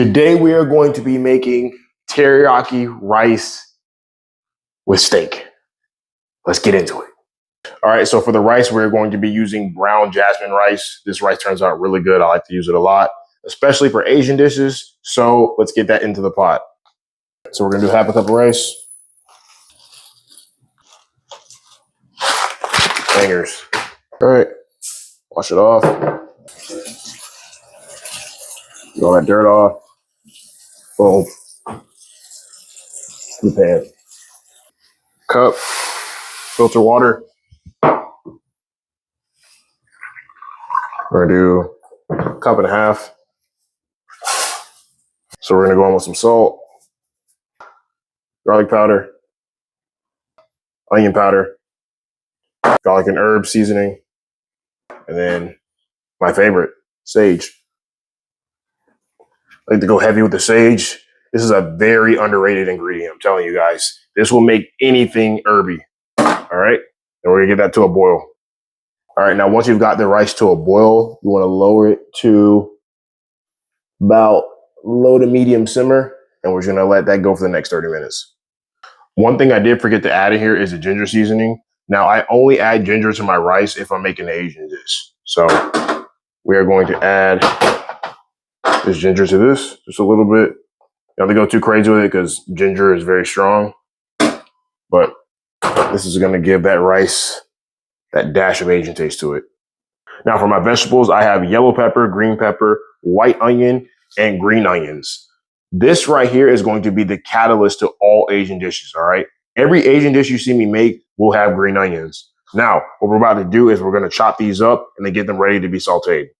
Today we are going to be making teriyaki rice with steak. Let's get into it. All right, so for the rice, we're going to be using brown jasmine rice. This rice turns out really good. I like to use it a lot, especially for Asian dishes. So let's get that into the pot. So we're gonna do half a cup of rice. Bangers. All right, wash it off. Get all that dirt off. Boom. In the pan. Cup, filter water. We're gonna do a cup and a half. So we're gonna go on with some salt, garlic powder, onion powder, garlic and herb seasoning, and then my favorite, sage. I like to go heavy with the sage. This is a very underrated ingredient, I'm telling you guys. This will make anything herby. All right, and we're gonna get that to a boil. All right, now once you've got the rice to a boil, you wanna lower it to about low to medium simmer, and we're just gonna let that go for the next 30 minutes. One thing I did forget to add in here is the ginger seasoning. Now, I only add ginger to my rice if I'm making an Asian dish. So we are going to add this ginger to this, just a little bit. You don't have to go too crazy with it because ginger is very strong. But this is gonna give that rice that dash of Asian taste to it. Now for my vegetables, I have yellow pepper, green pepper, white onion, and green onions. This right here is going to be the catalyst to all Asian dishes, all right? Every Asian dish you see me make will have green onions. Now, what we're about to do is we're gonna chop these up and then get them ready to be sauteed.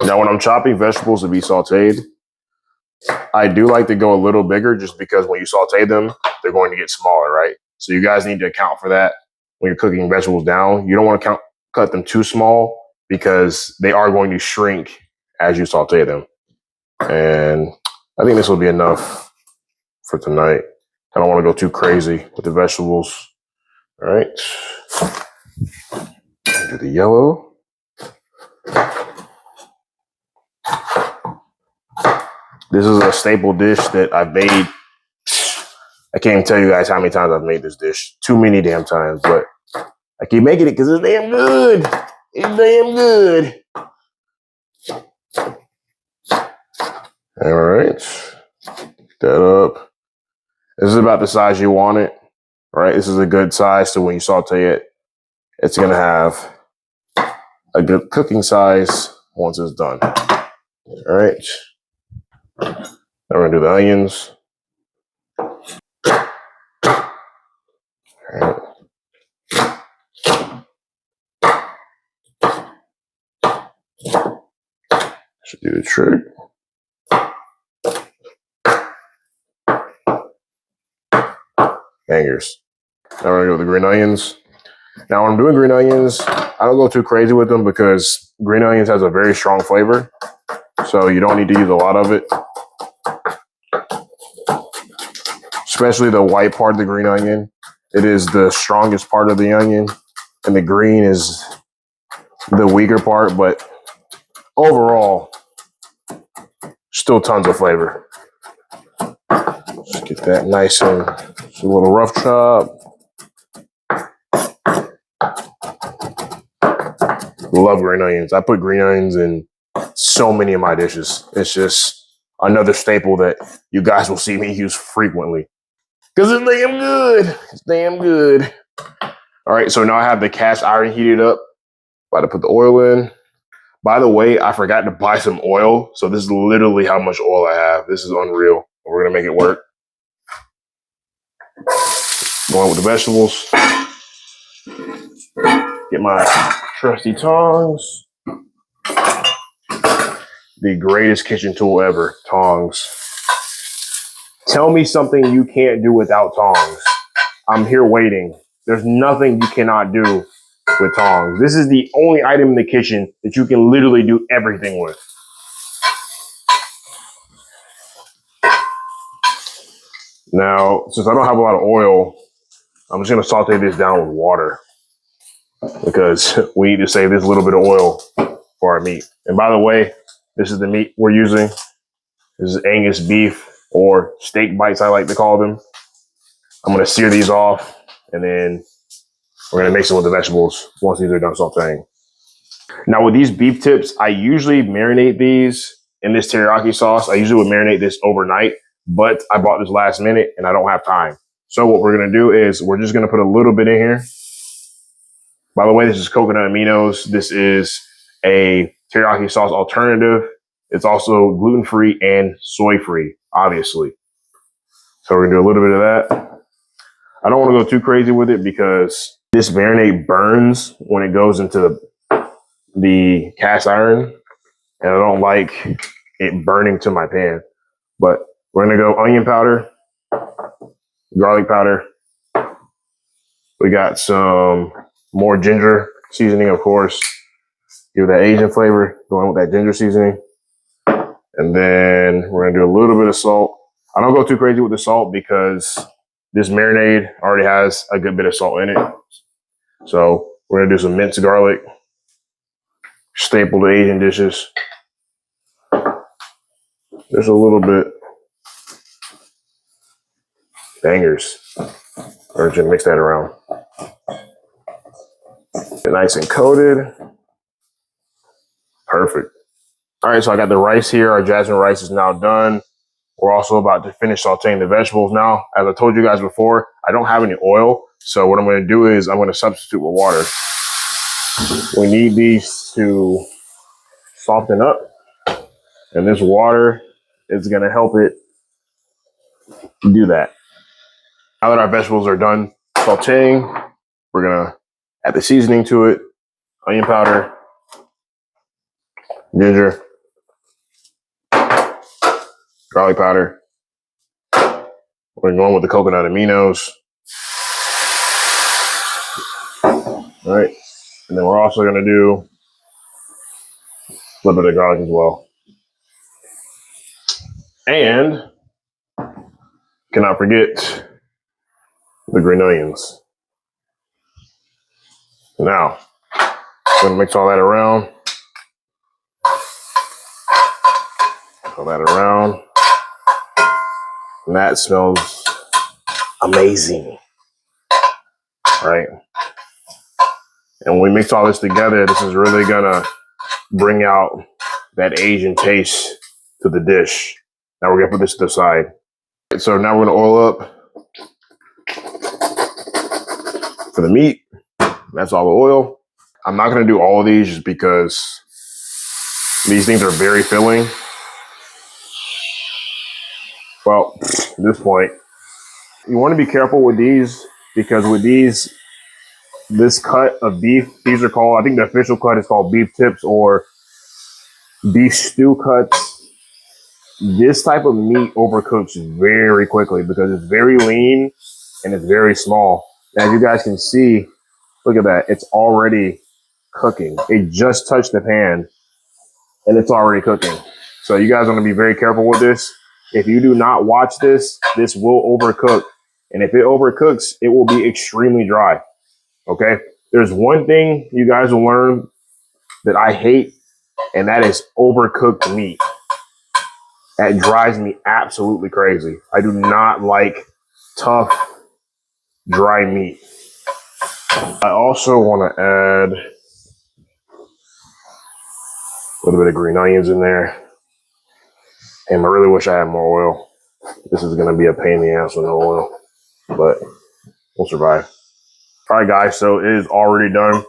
Now, when I'm chopping vegetables to be sauteed, I do like to go a little bigger just because when you saute them, they're going to get smaller, right? So you guys need to account for that when you're cooking vegetables down. You don't want to cut them too small because they are going to shrink as you saute them. And I think this will be enough for tonight. I don't want to go too crazy with the vegetables. All right. Do the yellow. This is a staple dish that I've made. I can't even tell you guys how many times I've made this dish. Too many damn times, but I keep making it because it's damn good. It's damn good. All right. Pick that up. This is about the size you want it. All right. This is a good size, so when you saute it, it's going to have a good cooking size once it's done. All right. Now we're going to do the onions. All right. Should do the trick. Bangers. Now we're gonna go with the green onions. Now when I'm doing green onions, I don't go too crazy with them because green onions has a very strong flavor. So you don't need to use a lot of it. Especially the white part of the green onion. It is the strongest part of the onion, and the green is the weaker part, but overall, still tons of flavor. Just get that nice and a little rough chop. Love green onions. I put green onions in so many of my dishes. It's just another staple that you guys will see me use frequently. Because it's damn good. It's damn good. All right, so now I have the cast iron heated up. About to put the oil in. By the way, I forgot to buy some oil. So this is literally how much oil I have. This is unreal. We're going to make it work. Going with the vegetables. Get my trusty tongs. The greatest kitchen tool ever, tongs. Tell me something you can't do without tongs. I'm here waiting. There's nothing you cannot do with tongs. This is the only item in the kitchen that you can literally do everything with. Now, since I don't have a lot of oil, I'm just going to saute this down with water because we need to save this little bit of oil for our meat. And by the way, this is the meat we're using. This is Angus beef, or steak bites, I like to call them. I'm going to sear these off, and then we're going to mix them with the vegetables once these are done sauteing. Now with these beef tips, I usually marinate these in this teriyaki sauce. I usually would marinate this overnight, but I bought this last minute and I don't have time. So what we're going to do is we're just going to put a little bit in here. By the way, this is coconut aminos. This is a teriyaki sauce alternative. It's also gluten-free and soy-free, obviously. So we're going to do a little bit of that. I don't want to go too crazy with it because this marinade burns when it goes into the cast iron, and I don't like it burning to my pan. But we're going to go onion powder, garlic powder. We got some more ginger seasoning, of course. Give that Asian flavor, going with that ginger seasoning. And then we're going to do a little bit of salt. I don't go too crazy with the salt because this marinade already has a good bit of salt in it. So we're going to do some minced garlic, staple to Asian dishes. Just a little bit. Bangers. Or just mix that around. Get nice and coated. Perfect. All right, so I got the rice here. Our jasmine rice is now done. We're also about to finish sauteing the vegetables now. As I told you guys before, I don't have any oil. So what I'm going to do is I'm going to substitute with water. We need these to soften up. And this water is going to help it do that. Now that our vegetables are done sauteing, we're going to add the seasoning to it. Onion powder, ginger, garlic powder. We're going with the coconut aminos. All right. And then we're also going to do a little bit of garlic as well. And cannot forget the green onions. Now, I'm going to mix all that around. All that around. And that smells amazing. All right. And when we mix all this together, this is really going to bring out that Asian taste to the dish. Now we're going to put this to the side. So now we're going to oil up for the meat. That's all the oil. I'm not going to do all of these just because these things are very filling. Well, at this point, you want to be careful with these because with these, this cut of beef, these are called, I think the official cut is called beef tips or beef stew cuts. This type of meat overcooks very quickly because it's very lean and it's very small. As you guys can see, look at that. It's already cooking. It just touched the pan and it's already cooking. So you guys want to be very careful with this. If you do not watch this, this will overcook. And if it overcooks, it will be extremely dry. Okay? There's one thing you guys will learn that I hate, and that is overcooked meat. That drives me absolutely crazy. I do not like tough, dry meat. I also want to add a little bit of green onions in there. And I really wish I had more oil. This is going to be a pain in the ass with no oil, but we'll survive. All right, guys, so it is already done.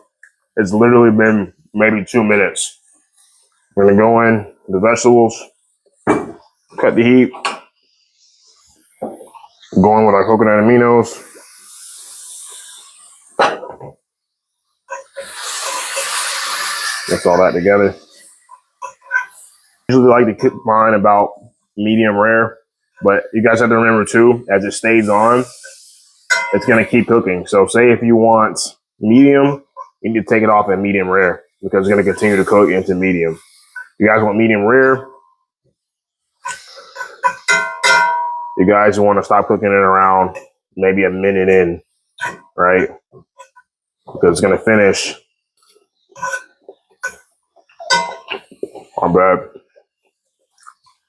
It's literally been maybe 2 minutes. We're going to go in the vegetables, cut the heat, go in with our coconut aminos. Mix all that together. I usually like to cook mine about medium rare. But you guys have to remember too, as it stays on, it's going to keep cooking. So say if you want medium, you need to take it off at medium rare because it's going to continue to cook into medium. If you guys want medium rare, you guys want to stop cooking it around maybe a minute in, right? Because it's going to finish on bad.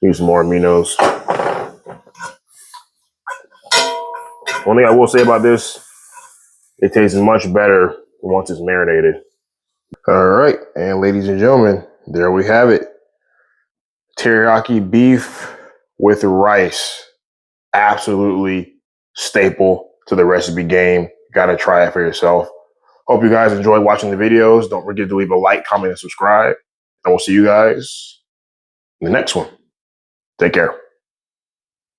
Use some more aminos. One thing I will say about this, it tastes much better once it's marinated. All right, and ladies and gentlemen, there we have it. Teriyaki beef with rice. Absolutely staple to the recipe game. Gotta try it for yourself. Hope you guys enjoyed watching the videos. Don't forget to leave a like, comment, and subscribe. And we'll see you guys in the next one. Take care.